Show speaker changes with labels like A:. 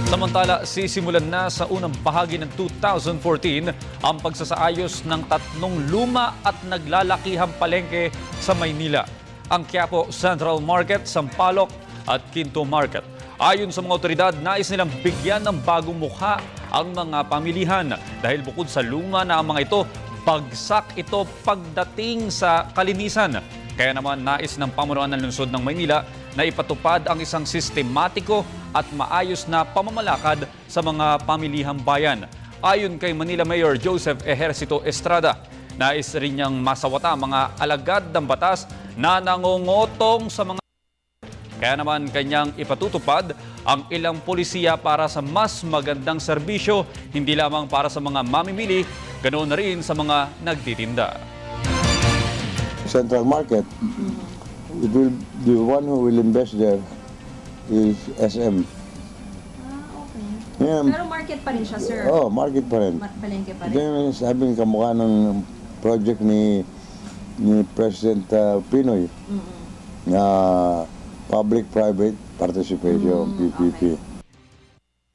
A: Samantala, sisimulan na sa unang bahagi ng 2014 ang pagsasaayos ng 3 luma at naglalakihang palengke sa Maynila. Ang Quiapo Central Market, Sampaloc at Quinto Market. Ayon sa mga otoridad, nais nilang bigyan ng bagong mukha ang mga pamilihan dahil bukod sa luma na ang mga ito, bagsak ito pagdating sa kalinisan. Kaya naman nais ng pamunuan ng lungsod ng Maynila na ipatupad ang isang sistematiko at maayos na pamamalakad sa mga pamilihang bayan. Ayon kay Manila Mayor Joseph Ejercito Estrada, nais rin niyang masawata mga alagad ng batas na nangungotong sa mga. Kaya naman kanyang ipatutupad ang ilang polisiya para sa mas magandang serbisyo, hindi lamang para sa mga mamimili, ganoon na rin sa mga nagtitinda.
B: Central Market, the one who will invest there is SM.
C: Okay.
B: Yeah.
C: Pero market pa rin siya, sir.
B: Oh, market pa rin.
C: Palengke pa
B: Ito
C: rin.
B: yung sabing kamukha ng project ni President Pinoy na public-private participation, PPP.
C: Okay.